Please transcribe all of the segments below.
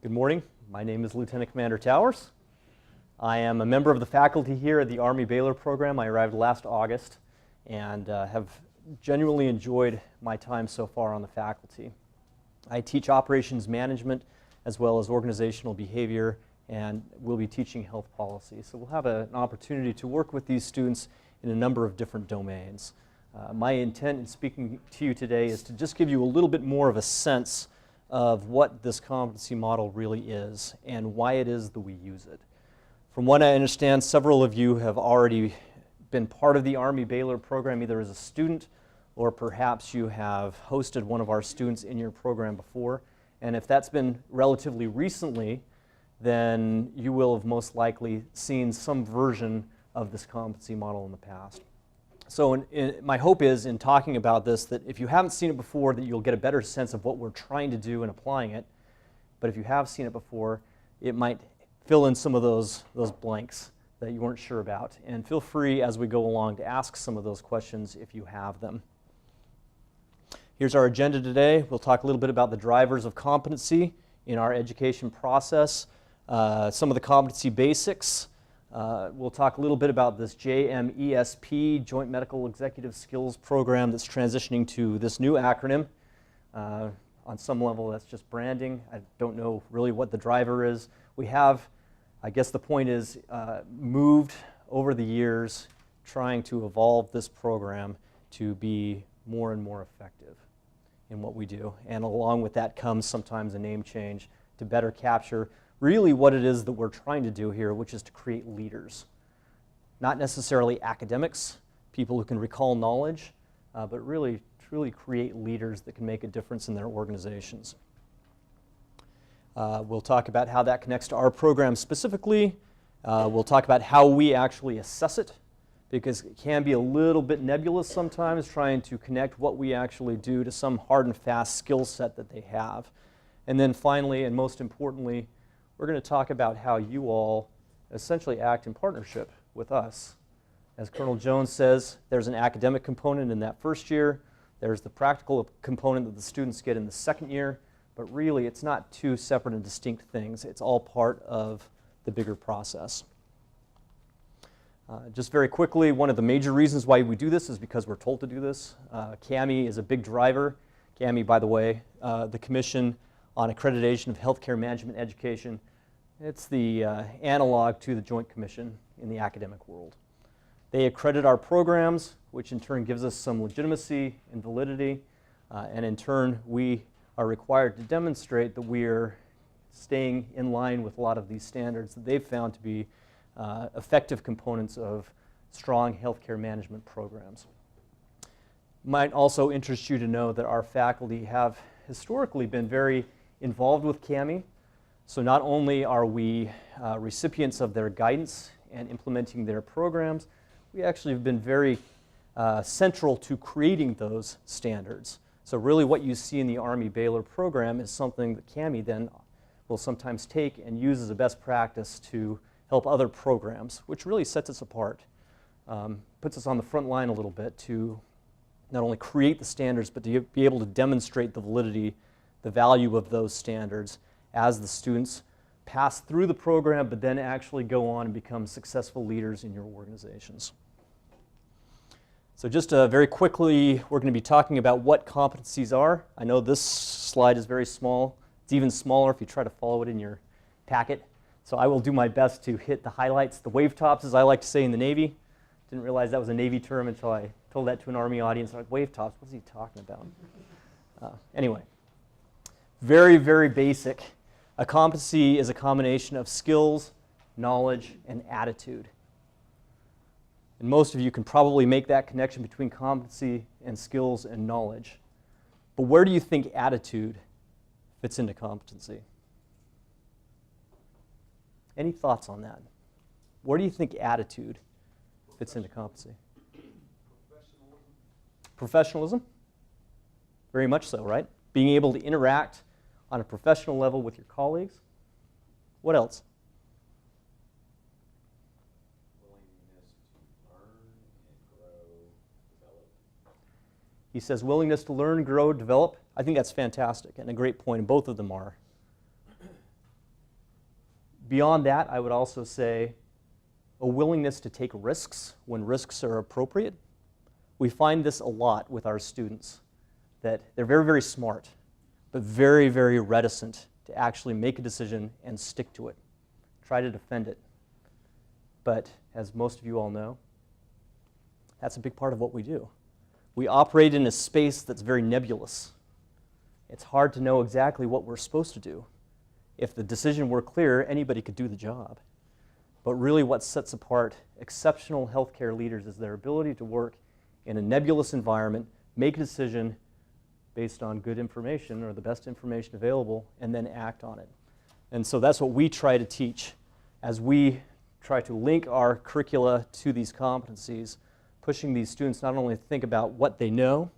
Good morning. My name is Lieutenant Commander Towers. I am a member of the faculty here at the Army-Baylor program. I arrived last August and have genuinely enjoyed my time so far on the faculty. I teach operations management as well as organizational behavior, and we'll be teaching health policy. So we'll have an opportunity to work with these students in a number of different domains. My intent in speaking to you today is to just give you a little bit more of a sense of what this competency model really is and why it is that we use it. From what I understand, several of you have already been part of the Army-Baylor program, either as a student or perhaps you have hosted one of our students in your program before. And if that's been relatively recently, then you will have most likely seen some version of this competency model in the past. So my hope is in talking about this that if you haven't seen it before, that you'll get a better sense of what we're trying to do in applying it. But if you have seen it before, it might fill in some of those blanks that you weren't sure about. And feel free as we go along to ask some of those questions if you have them. Here's our agenda today. We'll talk a little bit about the drivers of competency in our education process, some of the competency basics. We'll talk a little bit about this JMESP, Joint Medical Executive Skills Program, that's transitioning to this new acronym. On some level, that's just branding. I don't know really what the driver is. We have, I guess the point is, moved over the years trying to evolve this program to be more and more effective in what we do. And along with that comes sometimes a name change to better capture really what it is that we're trying to do here, which is to create leaders. Not necessarily academics, people who can recall knowledge, but really, truly create leaders that can make a difference in their organizations. We'll talk about how that connects to our program specifically. We'll talk about how we actually assess it, because it can be a little bit nebulous sometimes trying to connect what we actually do to some hard and fast skill set that they have. And then finally, and most importantly, we're going to talk about how you all essentially act in partnership with us. As Colonel Jones says, there's an academic component in that first year. There's the practical component that the students get in the second year. But really, it's not two separate and distinct things. It's all part of the bigger process. Just very quickly, one of the major reasons why we do this is because we're told to do this. CAMI is a big driver. CAMI, by the way, the Commission on Accreditation of Healthcare Management Education. It's the analog to the Joint Commission in the academic world. They accredit our programs, which in turn gives us some legitimacy and validity, and in turn we are required to demonstrate that we are staying in line with a lot of these standards that they've found to be effective components of strong healthcare management programs. Might also interest you to know that our faculty have historically been very involved with CAMI. So not only are we recipients of their guidance and implementing their programs, we actually have been very central to creating those standards. So really what you see in the Army-Baylor program is something that CAMI then will sometimes take and use as a best practice to help other programs, which really sets us apart, puts us on the front line a little bit to not only create the standards, but to be able to demonstrate the validity, the value of those standards as the students pass through the program, but then actually go on and become successful leaders in your organizations. So just very quickly, we're going to be talking about what competencies are. I know this slide is very small. It's even smaller if you try to follow it in your packet. So I will do my best to hit the highlights, the wave tops, as I like to say in the Navy. Didn't realize that was a Navy term until I told that to an Army audience. Like, wave tops, what's he talking about? Anyway, very, very basic. A competency is a combination of skills, knowledge, and attitude. And most of you can probably make that connection between competency and skills and knowledge. But where do you think attitude fits into competency? Any thoughts on that? Where do you think attitude fits into competency? Professionalism? Very much so, right? Being able to interact on a professional level with your colleagues. What else? Willingness to learn and grow, develop. He says willingness to learn, grow, develop. I think that's fantastic and a great point, and both of them are. Beyond that, I would also say a willingness to take risks when risks are appropriate. We find this a lot with our students, that they're very, very smart, but very, very reticent to actually make a decision and stick to it, try to defend it. But as most of you all know, that's a big part of what we do. We operate in a space that's very nebulous. It's hard to know exactly what we're supposed to do. If the decision were clear, anybody could do the job. But really what sets apart exceptional healthcare leaders is their ability to work in a nebulous environment, make a decision based on good information or the best information available, and then act on it. And so that's what we try to teach as we try to link our curricula to these competencies, pushing these students not only to think about what they know,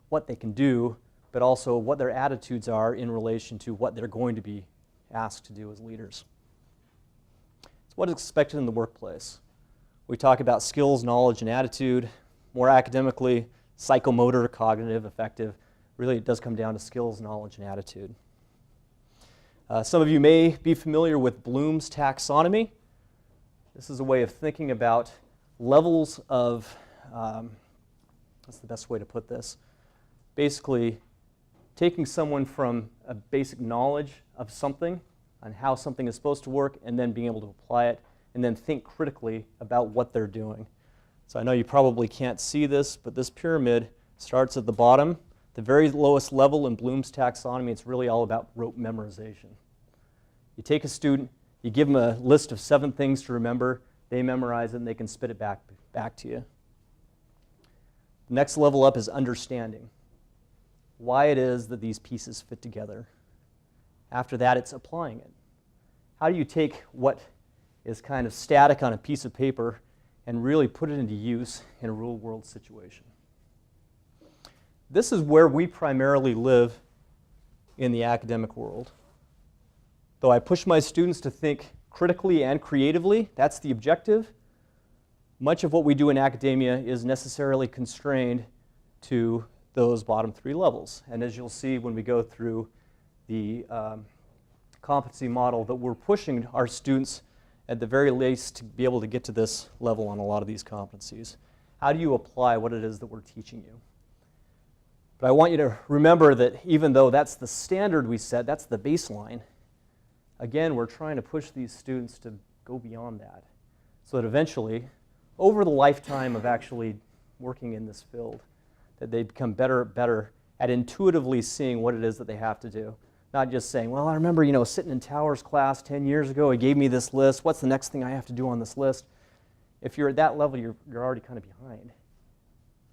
what they can do, but also what their attitudes are in relation to what they're going to be asked to do as leaders. It's what is expected in the workplace. We talk about skills, knowledge, and attitude. More academically, psychomotor, cognitive, affective. Really, it does come down to skills, knowledge, and attitude. Some of you may be familiar with Bloom's taxonomy. This is a way of thinking about levels of, what's the best way to put this? Basically, taking someone from a basic knowledge of something on how something is supposed to work and then being able to apply it and then think critically about what they're doing. So I know you probably can't see this, but this pyramid starts at the bottom. The very lowest level in Bloom's taxonomy, it's really all about rote memorization. You take a student, you give them a list of 7 things to remember, they memorize it and they can spit it back to you. The next level up is understanding. Why it is that these pieces fit together. After that, it's applying it. How do you take what is kind of static on a piece of paper and really put it into use in a real-world situation? This is where we primarily live in the academic world. Though I push my students to think critically and creatively, that's the objective, much of what we do in academia is necessarily constrained to those bottom 3 levels. And as you'll see when we go through the competency model, that we're pushing our students at the very least to be able to get to this level on a lot of these competencies. How do you apply what it is that we're teaching you? But I want you to remember that even though that's the standard we set, that's the baseline, again, we're trying to push these students to go beyond that so that eventually, over the lifetime of actually working in this field, that they become better at intuitively seeing what it is that they have to do. Not just saying, well, I remember, sitting in Towers class 10 years ago, he gave me this list. What's the next thing I have to do on this list? If you're at that level, you're already kind of behind.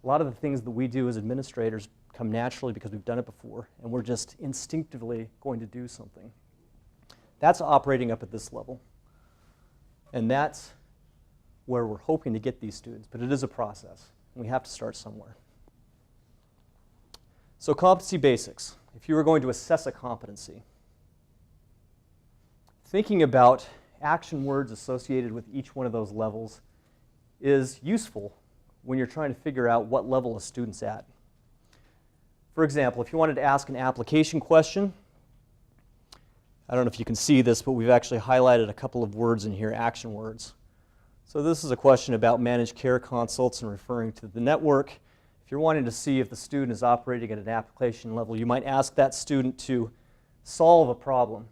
A lot of the things that we do as administrators come naturally because we've done it before, and we're just instinctively going to do something. That's operating up at this level. And that's where we're hoping to get these students, but it is a process, and we have to start somewhere. So competency basics. If you were going to assess a competency, thinking about action words associated with each one of those levels is useful when you're trying to figure out what level a student's at. For example, if you wanted to ask an application question, I don't know if you can see this, but we've actually highlighted a couple of words in here, action words. So this is a question about managed care consults and referring to the network. If you're wanting to see if the student is operating at an application level, you might ask that student to solve a problem.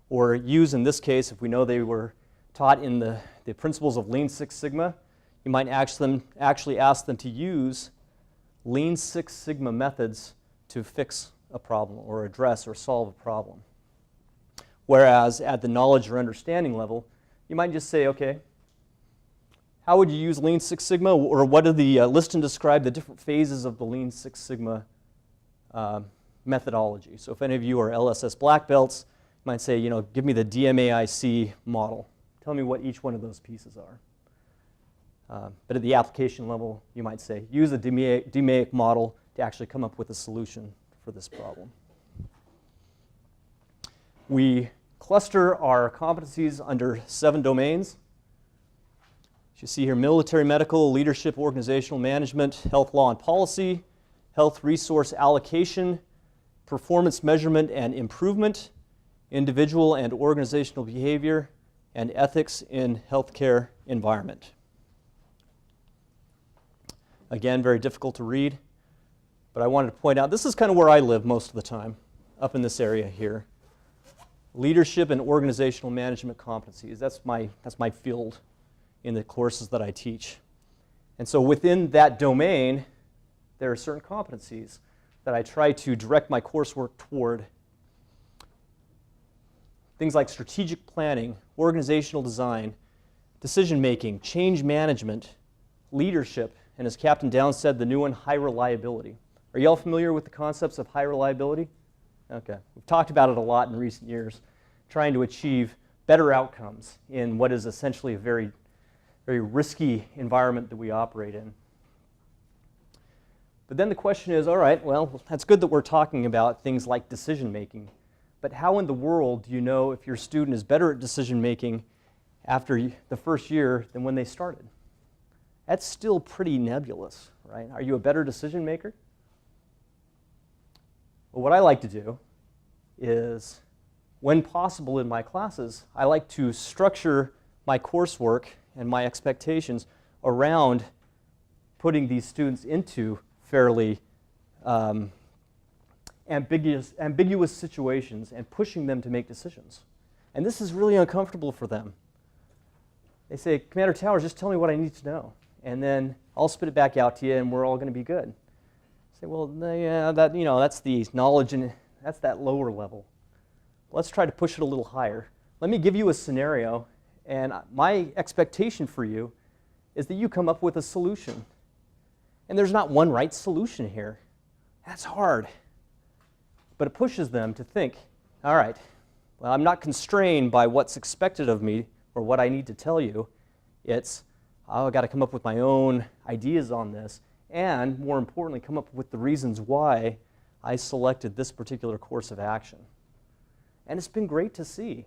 Or use, in this case, if we know they were taught in the principles of Lean Six Sigma, you might actually ask them to use Lean Six Sigma methods to fix a problem or address or solve a problem. Whereas at the knowledge or understanding level, you might just say, okay, how would you use Lean Six Sigma, or what do the list and describe the different phases of the Lean Six Sigma methodology? So if any of you are LSS black belts, you might say, give me the DMAIC model. Tell me what each one of those pieces are. But at the application level, you might say, use a DMAIC model to actually come up with a solution for this problem. We cluster our competencies under 7 domains. As you see here, military, medical, leadership, organizational management, health, law, and policy, health resource allocation, performance measurement and improvement, individual and organizational behavior, and ethics in healthcare environment. Again, very difficult to read, but I wanted to point out, this is kind of where I live most of the time, up in this area here. Leadership and organizational management competencies. That's my field in the courses that I teach. And so within that domain, there are certain competencies that I try to direct my coursework toward. Things like strategic planning, organizational design, decision-making, change management, leadership, and as Captain Downs said, the new one, high reliability. Are you all familiar with the concepts of high reliability? Okay. We've talked about it a lot in recent years, trying to achieve better outcomes in what is essentially a very, very risky environment that we operate in. But then the question is, all right, well, that's good that we're talking about things like decision-making, but how in the world do you know if your student is better at decision-making after the first year than when they started? That's still pretty nebulous, right? Are you a better decision maker? Well, what I like to do is, when possible in my classes, I like to structure my coursework and my expectations around putting these students into fairly ambiguous situations and pushing them to make decisions. And this is really uncomfortable for them. They say, Commander Towers, just tell me what I need to know, and then I'll spit it back out to you and we're all going to be good. I say, well, yeah, that's the knowledge, and that's that lower level. Let's try to push it a little higher. Let me give you a scenario, and my expectation for you is that you come up with a solution. And there's not one right solution here. That's hard. But it pushes them to think, all right, well, I'm not constrained by what's expected of me or what I need to tell you. It's, I've got to come up with my own ideas on this, and more importantly, come up with the reasons why I selected this particular course of action. And it's been great to see.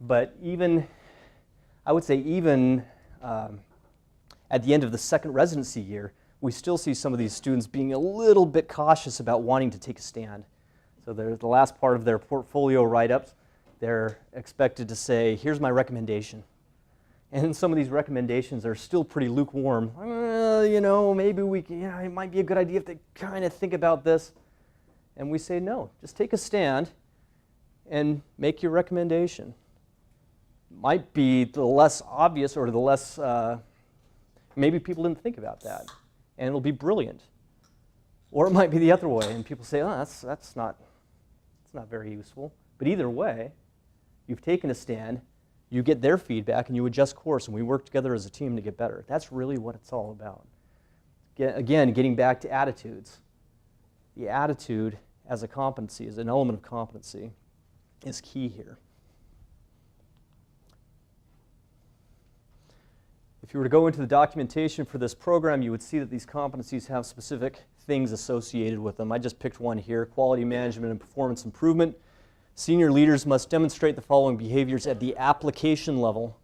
But I would say even at the end of the second residency year, we still see some of these students being a little bit cautious about wanting to take a stand. So the last part of their portfolio write-ups, they're expected to say, here's my recommendation. And some of these recommendations are still pretty lukewarm. Maybe it might be a good idea if they kind of think about this. And we say, no, just take a stand and make your recommendation. Might be the less obvious or the less, maybe people didn't think about that, and it'll be brilliant. Or it might be the other way, and people say, oh, that's not very useful. But either way, you've taken a stand, you get their feedback, and you adjust course, and we work together as a team to get better. That's really what it's all about. Again, getting back to attitudes. The attitude as a competency, as an element of competency, is key here. If you were to go into the documentation for this program, you would see that these competencies have specific things associated with them. I just picked one here: quality management and performance improvement. Senior leaders must demonstrate the following behaviors at the application level.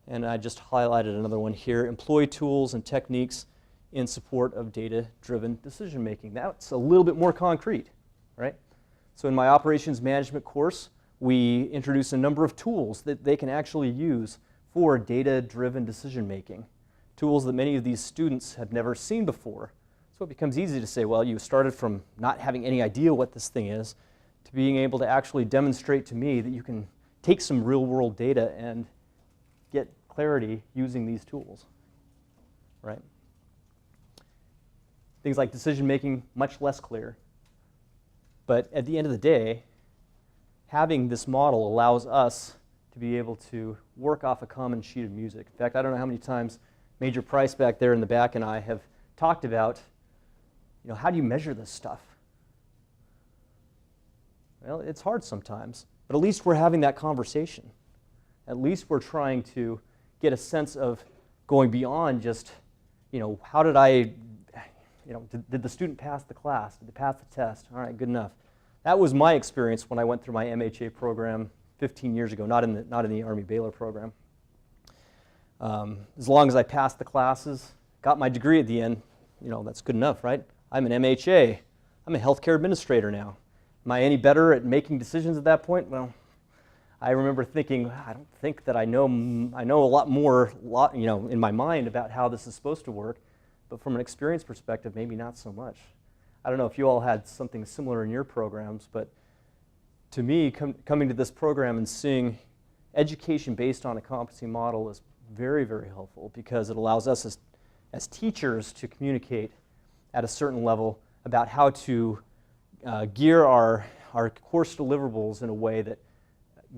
And I just highlighted another one here: employ tools and techniques in support of data-driven decision-making. That's a little bit more concrete, right? So in my operations management course, we introduce a number of tools that they can actually use for data-driven decision-making, tools that many of these students have never seen before. So it becomes easy to say, well, you started from not having any idea what this thing is to being able to actually demonstrate to me that you can take some real-world data and get clarity using these tools, right? Things like decision-making, much less clear. But at the end of the day, having this model allows us to be able to work off a common sheet of music. In fact, I don't know how many times Major Price back there in the back and I have talked about, how do you measure this stuff? Well, it's hard sometimes, but at least we're having that conversation. At least we're trying to get a sense of going beyond just, how did I, did the student pass the class? Did they pass the test? All right, good enough. That was my experience when I went through my MHA program 15 years ago, not in the Army-Baylor program. As long as I passed the classes, got my degree at the end, that's good enough, right? I'm an MHA. I'm a healthcare administrator now. Am I any better at making decisions at that point? Well, I remember thinking, I don't think that I know a lot more, in my mind about how this is supposed to work, but from an experience perspective, maybe not so much. I don't know if you all had something similar in your programs, but to me, coming to this program and seeing education based on a competency model is very, very helpful because it allows us as teachers to communicate at a certain level about how to gear our course deliverables in a way that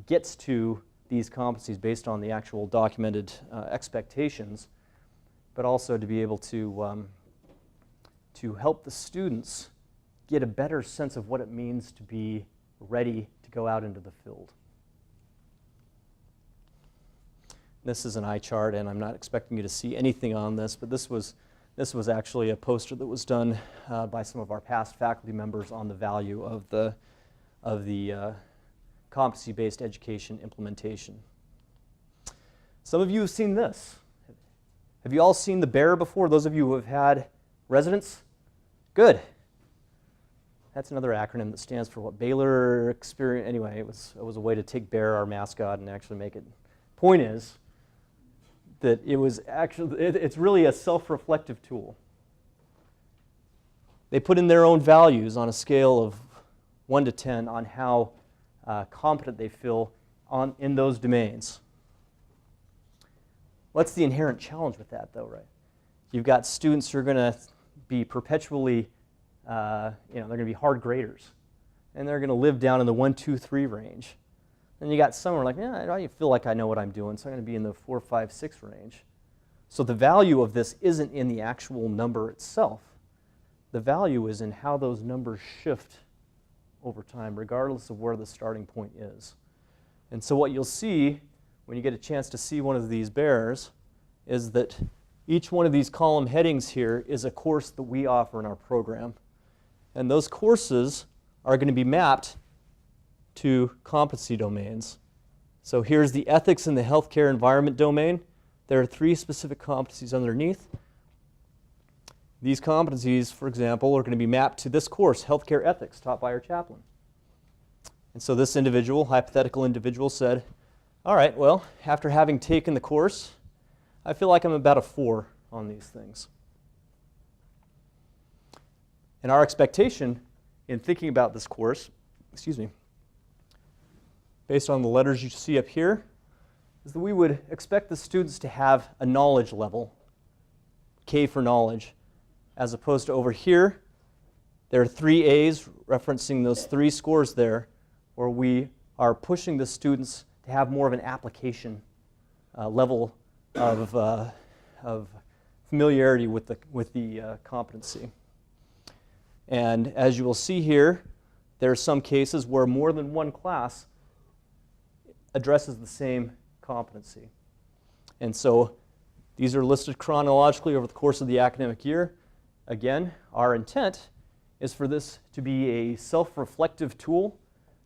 gets to these competencies based on the actual documented expectations, but also to be able to help the students get a better sense of what it means to be ready to go out into the field. This is an eye chart, and I'm not expecting you to see anything on this, but this was actually a poster that was done by some of our past faculty members on the value of the competency-based education implementation. Some of you have seen this. Have you all seen the bear before? Those of you who have had residents? Good. That's another acronym that stands for what? Baylor experience. Anyway, it was a way to take bear, our mascot, and actually make it. Point is that it was actually, it's really a self-reflective tool. They put in their own values on a scale of 1 to 10 on how competent they feel in those domains. What's the inherent challenge with that, though, right? You've got students who are going to be perpetually, they're going to be hard graders, and they're going to live down in the 1, 2, 3 range. Then you got some who are like, yeah, I don't feel like I know what I'm doing, so I'm going to be in the 4, 5, 6 range. So the value of this isn't in the actual number itself. The value is in how those numbers shift over time, regardless of where the starting point is. And so what you'll see when you get a chance to see one of these bears is that each one of these column headings here is a course that we offer in our program. And those courses are going to be mapped to competency domains. So here's the ethics and the healthcare environment domain. There are 3 specific competencies underneath. These competencies, for example, are going to be mapped to this course, Healthcare Ethics, taught by our chaplain. And so this individual, hypothetical individual, said, all right, well, after having taken the course, I feel like I'm about a 4 on these things. And our expectation in thinking about this course, based on the letters you see up here, is that we would expect the students to have a knowledge level, K for knowledge, as opposed to over here, there are 3 A's referencing those 3 scores there, where we are pushing the students to have more of an application level of familiarity with the competency. And as you will see here, there are some cases where more than one class addresses the same competency. And so these are listed chronologically over the course of the academic year. Again, our intent is for this to be a self-reflective tool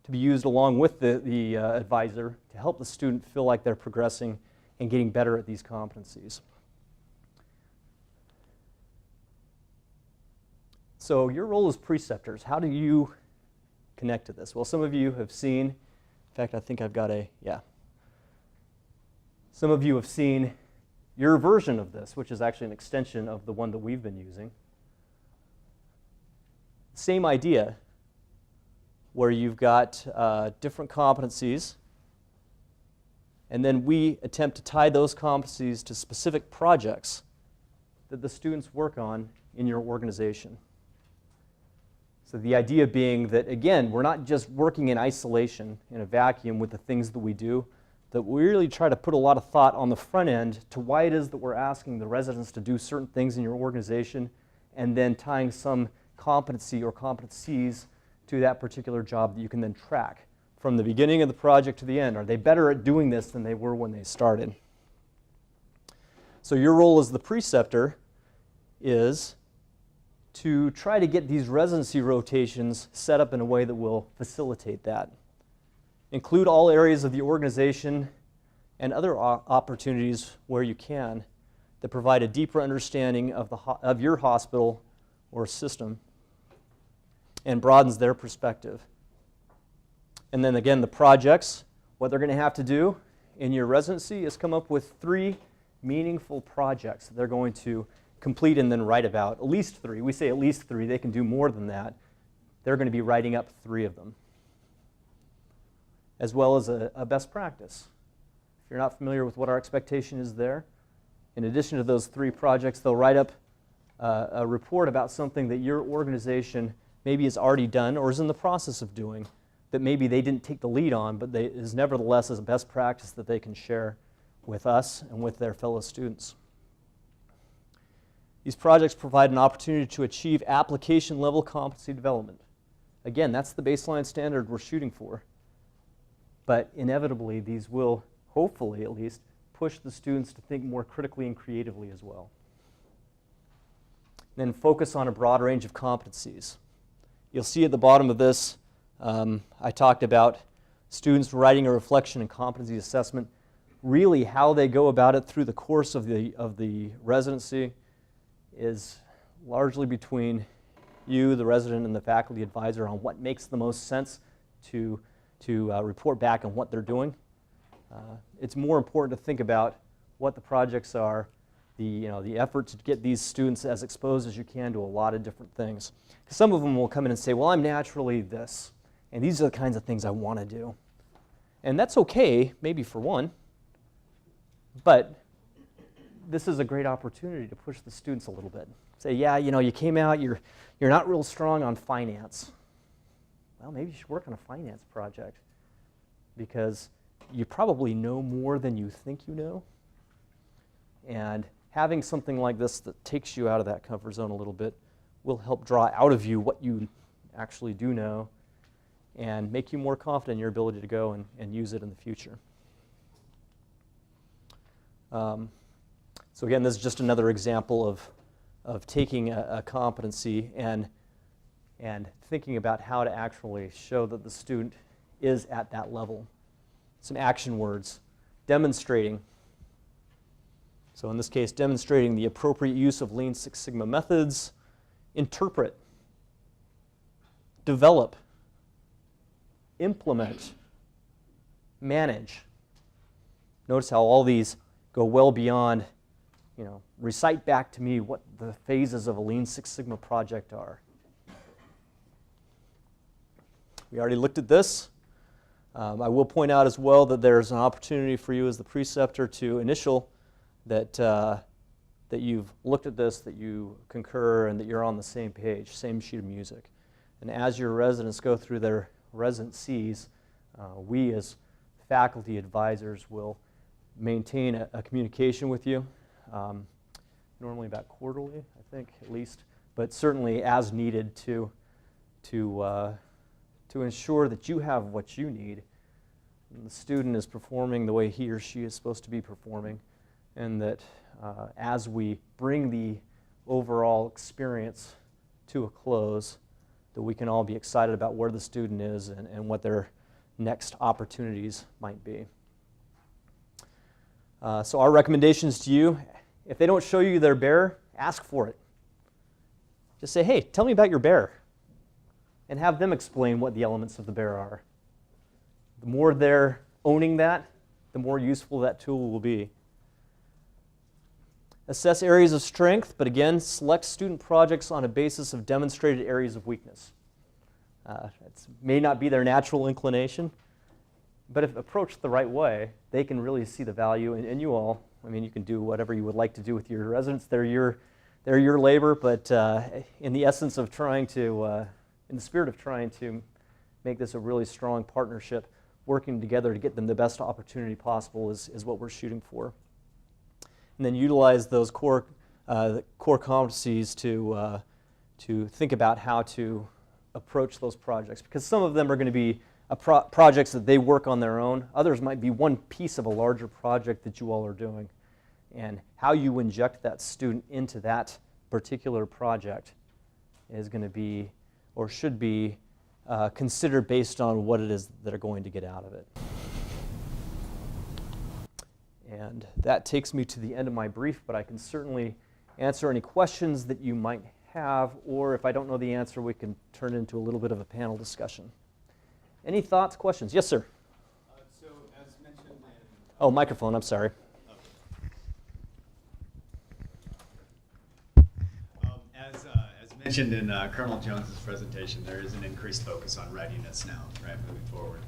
to be used along with the advisor to help the student feel like they're progressing and getting better at these competencies. So your role as preceptors, how do you connect to this? Well, some of you have seen, in fact, I think I've got some of you have seen your version of this, which is actually an extension of the one that we've been using. Same idea, where you've got different competencies, and then we attempt to tie those competencies to specific projects that the students work on in your organization. So the idea being that, again, we're not just working in isolation, in a vacuum with the things that we do, that we really try to put a lot of thought on the front end to why it is that we're asking the residents to do certain things in your organization, and then tying some competency or competencies to that particular job that you can then track from the beginning of the project to the end. Are they better at doing this than they were when they started? So your role as the preceptor is to try to get these residency rotations set up in a way that will facilitate that. Include all areas of the organization and other opportunities where you can that provide a deeper understanding of your hospital or system and broadens their perspective And then again, the projects, what they're going to have to do in your residency is come up with 3 meaningful projects that they're going to complete and then write about. At least 3. We say at least 3. They can do more than that. They're going to be writing up 3 of them, as well as a best practice. If you're not familiar with what our expectation is there, in addition to those 3 projects, they'll write up a report about something that your organization maybe has already done or is in the process of doing that maybe they didn't take the lead on, but is nevertheless as a best practice that they can share with us and with their fellow students. These projects provide an opportunity to achieve application-level competency development. Again, that's the baseline standard we're shooting for. But inevitably, these will, hopefully at least, push the students to think more critically and creatively as well. And then focus on a broad range of competencies. You'll see at the bottom of this, I talked about students writing a reflection and competency assessment. Really, how they go about it through the course of the residency is largely between you, the resident, and the faculty advisor on what makes the most sense to report back on what they're doing. It's more important to think about what the projects are, the effort to get these students as exposed as you can to a lot of different things. 'Cause some of them will come in and say, well, I'm naturally this, and these are the kinds of things I want to do. And that's okay, maybe for one, but this is a great opportunity to push the students a little bit. Say, yeah, you came out, you're not real strong on finance. Well, maybe you should work on a finance project because you probably know more than you think you know. And having something like this that takes you out of that comfort zone a little bit will help draw out of you what you actually do know and make you more confident in your ability to go and use it in the future. So again, this is just another example of taking a competency and thinking about how to actually show that the student is at that level. Some action words. Demonstrating. So in this case, demonstrating the appropriate use of Lean Six Sigma methods. Interpret. Develop. Implement. Manage. Notice how all these go well beyond, recite back to me what the phases of a Lean Six Sigma project are. We already looked at this. I will point out as well that there's an opportunity for you as the preceptor to initial that you've looked at this, that you concur, and that you're on the same page, same sheet of music. And as your residents go through their residencies, we as faculty advisors will maintain a communication with you, normally about quarterly, I think, at least, but certainly as needed to ensure that you have what you need, and the student is performing the way he or she is supposed to be performing, and that as we bring the overall experience to a close, that we can all be excited about where the student is and what their next opportunities might be. So our recommendations to you, if they don't show you their bear, ask for it. Just say, hey, tell me about your bear, and have them explain what the elements of the bear are. The more they're owning that, the more useful that tool will be. Assess areas of strength, but again, select student projects on a basis of demonstrated areas of weakness. It may not be their natural inclination, but if approached the right way, they can really see the value, and you all, you can do whatever you would like to do with your residents. They're your labor, but in the essence of trying to, in the spirit of trying to make this a really strong partnership, working together to get them the best opportunity possible is what we're shooting for. And then utilize those core competencies to think about how to approach those projects, because some of them are going to be projects that they work on their own. Others might be one piece of a larger project that you all are doing. And how you inject that student into that particular project is going to be, or should be, considered based on what it is that they're going to get out of it. And that takes me to the end of my brief, but I can certainly answer any questions that you might have, or if I don't know the answer, we can turn it into a little bit of a panel discussion. Any thoughts, questions? Yes, sir. So as mentioned in... Oh, microphone, I'm sorry. As mentioned in Colonel Jones's presentation, there is an increased focus on readiness now, right, moving forward.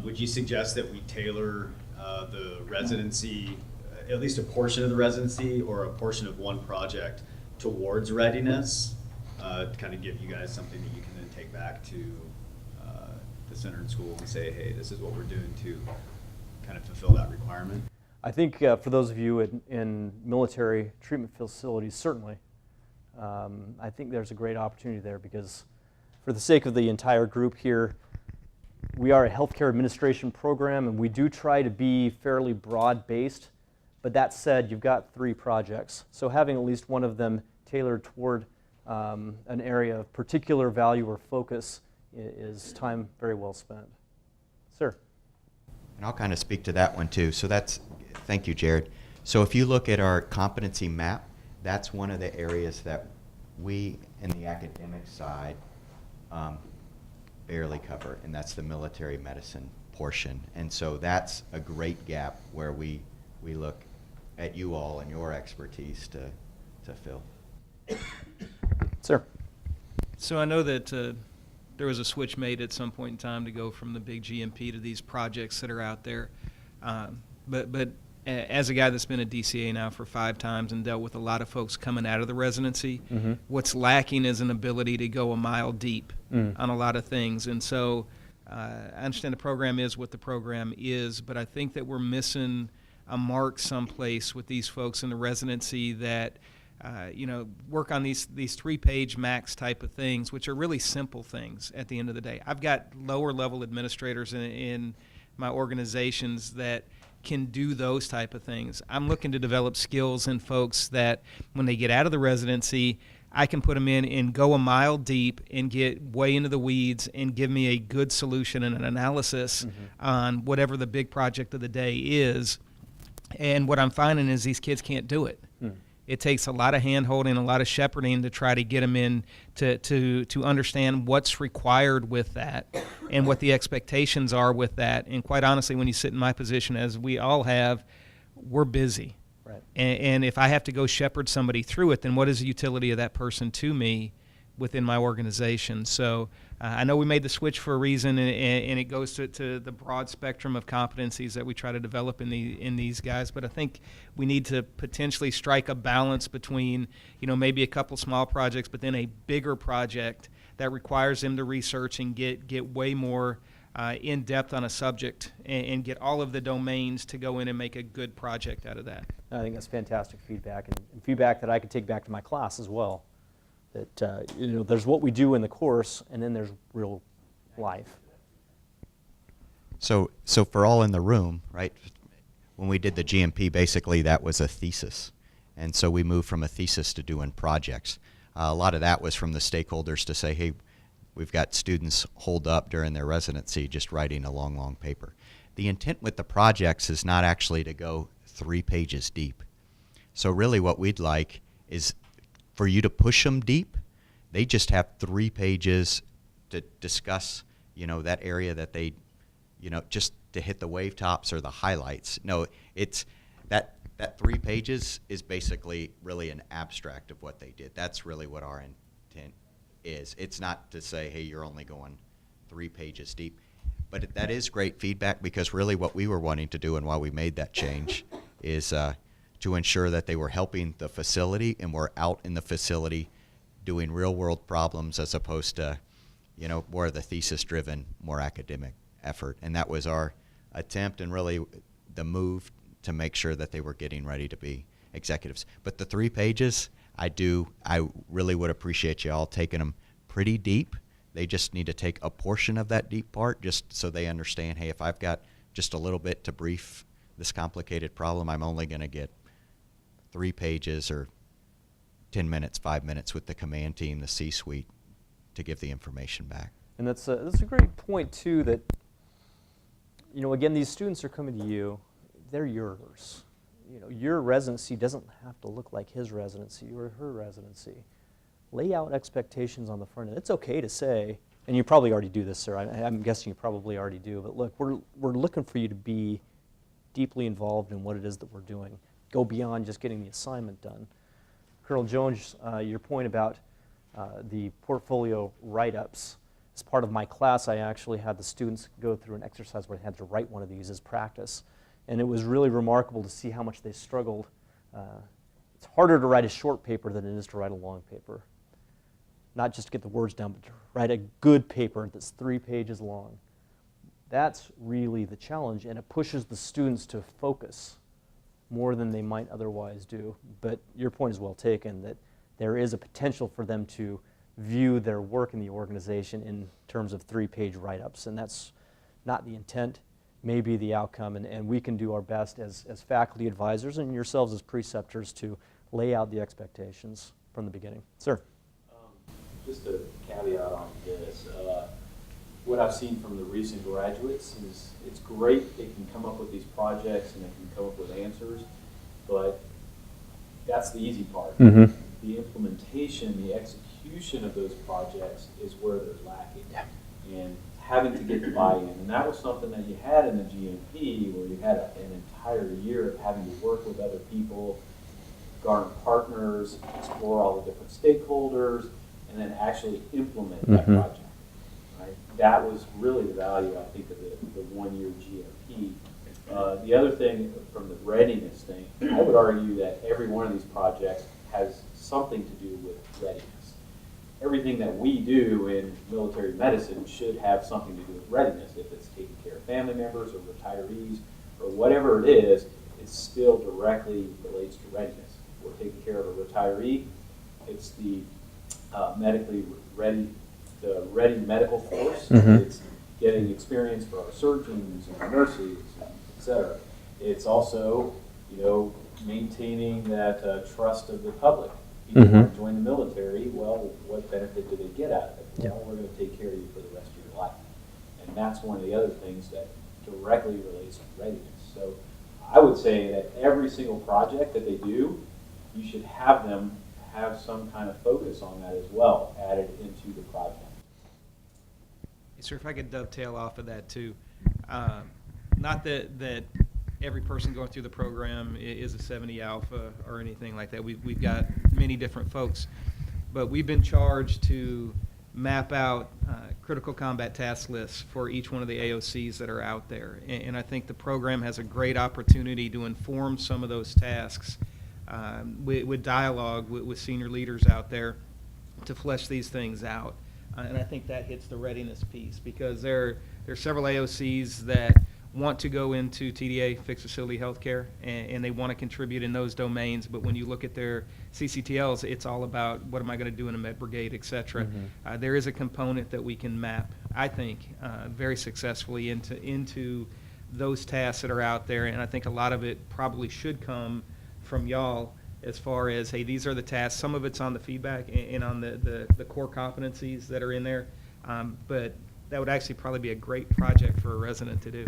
Would you suggest that we tailor the residency, at least a portion of the residency or a portion of one project towards readiness, to kind of give you guys something that you can then take back to the center and school and say, hey, this is what we're doing to kind of fulfill that requirement? I think for those of you in military treatment facilities, certainly, I think there's a great opportunity there because for the sake of the entire group here, we are a healthcare administration program and we do try to be fairly broad-based, but that said, you've got 3 projects. So having at least one of them tailored toward an area of particular value or focus is time very well spent. Sir. And I'll kind of speak to that one too. So thank you, Jared. So if you look at our competency map, that's one of the areas that we in the academic side barely cover, and that's the military medicine portion. And so that's a great gap where we look at you all and your expertise to fill. Sir. So I know that there was a switch made at some point in time to go from the big GMP to these projects that are out there. But as a guy that's been a DCA now for 5 times and dealt with a lot of folks coming out of the residency, what's lacking is an ability to go a mile deep on a lot of things. And so I understand the program is what the program is, but I think that we're missing a mark someplace with these folks in the residency that work on these 3-page max type of things, which are really simple things at the end of the day. I've got lower level administrators in my organizations that can do those type of things. I'm looking to develop skills in folks that when they get out of the residency, I can put them in and go a mile deep and get way into the weeds and give me a good solution and an analysis on whatever the big project of the day is. And what I'm finding is these kids can't do it. It takes a lot of hand-holding, a lot of shepherding to try to get them in to understand what's required with that and what the expectations are with that. And quite honestly, when you sit in my position, as we all have, we're busy. Right. And if I have to go shepherd somebody through it, then what is the utility of that person to me within my organization? So I know we made the switch for a reason, and it goes to the broad spectrum of competencies that we try to develop in these guys. But I think we need to potentially strike a balance between, maybe a couple small projects, but then a bigger project that requires them to research and get way more in depth on a subject and get all of the domains to go in and make a good project out of that. I think that's fantastic feedback and feedback that I could take back to my class as well. That there's what we do in the course, and then there's real life. So for all in the room, right, when we did the GMP, basically that was a thesis. And so we moved from a thesis to doing projects. A lot of that was from the stakeholders to say, hey, we've got students holed up during their residency just writing a long, long paper. The intent with the projects is not actually to go 3 pages deep. So really what we'd like is for you to push them deep. They just have 3 pages to discuss, that area that they, just to hit the wave tops or the highlights. No, it's that 3 pages is basically really an abstract of what they did. That's really what our intent is. It's not to say, hey, you're only going 3 pages deep. But that is great feedback because really what we were wanting to do and why we made that change is to ensure that they were helping the facility and were out in the facility doing real world problems as opposed to, more of the thesis driven, more academic effort. And that was our attempt and really the move to make sure that they were getting ready to be executives. But the 3 pages, I really would appreciate you all taking them pretty deep. They just need to take a portion of that deep part just so they understand, hey, if I've got just a little bit to brief this complicated problem, I'm only going to get 3 pages or 10 minutes, 5 minutes with the command team, the C-suite, to give the information back. And that's a great point, too, that, again, these students are coming to you. They're yours. Your residency doesn't have to look like his residency or her residency. Lay out expectations on the front end. It's okay to say, and you probably already do this, sir. I'm guessing you probably already do. But look, we're looking for you to be deeply involved in what it is that we're doing. Go beyond just getting the assignment done. Colonel Jones, your point about the portfolio write-ups. As part of my class, I actually had the students go through an exercise where they had to write one of these as practice. And it was really remarkable to see how much they struggled. It's harder to write a short paper than it is to write a long paper. Not just to get the words down, but to write a good paper that's 3 pages long. That's really the challenge, and it pushes the students to focus more than they might otherwise do. But your point is well taken, that there is a potential for them to view their work in the organization in terms of 3-page write-ups, and that's not the intent, maybe the outcome, and we can do our best as faculty advisors and yourselves as preceptors to lay out the expectations from the beginning. Sir? Just a caveat on this. What I've seen from the recent graduates is it's great they can come up with these projects and they can come up with answers, but that's the easy part. Mm-hmm. The implementation, the execution of those projects is where they're lacking. Yeah. And having to get the buy-in. And that was something that you had in the GMP, where you had an entire year of having to work with other people, garner partners, explore all the different stakeholders, and then actually implement that Mm-hmm. project. Right? That was really the value, I think, of the 1-year GMP. The other thing from the readiness thing, I would argue that every one of these projects has something to do with readiness. Everything that we do in military medicine should have something to do with readiness. If it's taking care of family members or retirees or whatever it is, it still directly relates to readiness. We're taking care of a retiree. It's the medically ready, the ready medical force. Mhm. It's getting experience for our surgeons and our nurses, et cetera. It's also, maintaining that trust of the public. People Mhm. want to join the military. Well, what benefit do they get out of it? Yeah. Well, we're going to take care of you for the rest of your life. And that's one of the other things that directly relates to readiness. So I would say that every single project that they do, you should have them have some kind of focus on that as well, added into the project. Sir, if I could dovetail off of that too. Not that every person going through the program is a 70 Alpha or anything like that. We've got many different folks. But we've been charged to map out critical combat task lists for each one of the AOCs that are out there. And I think the program has a great opportunity to inform some of those tasks with dialogue with senior leaders out there to flesh these things out. And I think that hits the readiness piece, because there are several AOCs that want to go into TDA, fixed facility healthcare, and they want to contribute in those domains. But when you look at their CCTLs, it's all about what am I going to do in a med brigade, et cetera. Mm-hmm. There is a component that we can map, I think, very successfully into those tasks that are out there. And I think a lot of it probably should come from y'all as far as, hey, these are the tasks. Some of it's on the feedback and on the core competencies that are in there. But that would actually probably be a great project for a resident to do,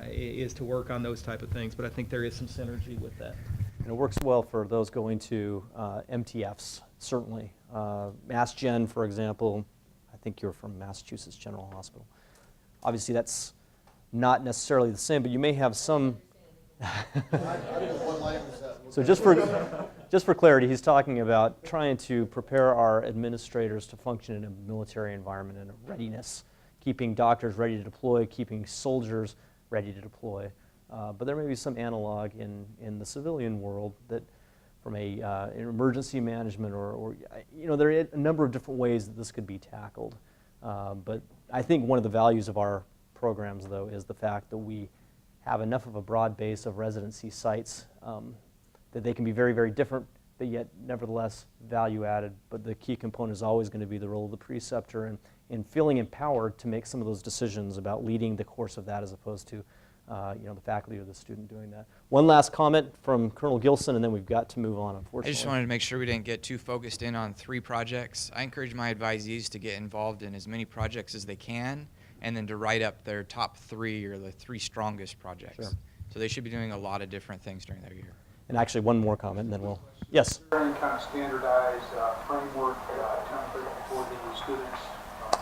is to work on those type of things. But I think there is some synergy with that. And it works well for those going to MTFs, certainly. Mass Gen, for example, I think you're from Massachusetts General Hospital. Obviously, that's not necessarily the same, but you may have some. So just for clarity, he's talking about trying to prepare our administrators to function in a military environment and a readiness, keeping doctors ready to deploy, keeping soldiers ready to deploy. But there may be some analog in the civilian world that from an emergency management or there are a number of different ways that this could be tackled. But I think one of the values of our programs, though, is the fact that we have enough of a broad base of residency sites that they can be very, very different, but yet nevertheless value added. But the key component is always going to be the role of the preceptor and feeling empowered to make some of those decisions about leading the course of that, as opposed to the faculty or the student doing that. One last comment from Colonel Gilson, and then we've got to move on, unfortunately. I just wanted to make sure we didn't get too focused in on 3 projects. I encourage my advisees to get involved in as many projects as they can, and then to write up their top 3 or the 3 strongest projects. Sure. So they should be doing a lot of different things during their year. And actually, one more comment, and then we'll. Yes? Is there any kind of standardized framework template for the students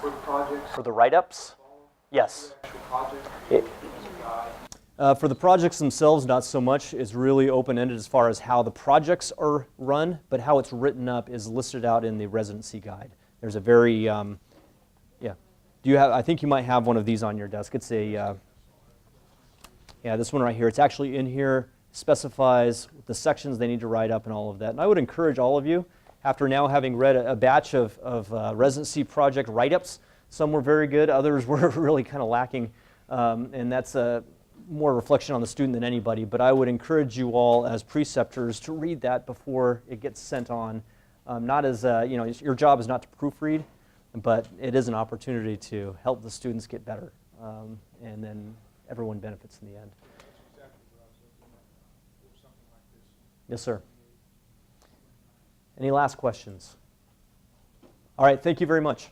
For the projects? For the write-ups? Yes. Actual project? It- As a guide? For the projects themselves, not so much. It's really open-ended as far as how the projects are run, but how it's written up is listed out in the residency guide. There's a very, yeah. Do you have? I think you might have one of these on your desk. It's a, yeah, this one right here. It's actually in here. Specifies the sections they need to write up and all of that. And I would encourage all of you, after now having read a batch of residency project write-ups, some were very good, others were really kind of lacking, and that's a more reflection on the student than anybody, but I would encourage you all as preceptors to read that before it gets sent on. Not as, you know, your job is not to proofread, but it is an opportunity to help the students get better, and then everyone benefits in the end. That's exactly what I was looking at, for something like this. Yes, sir. Any last questions? All right, thank you very much.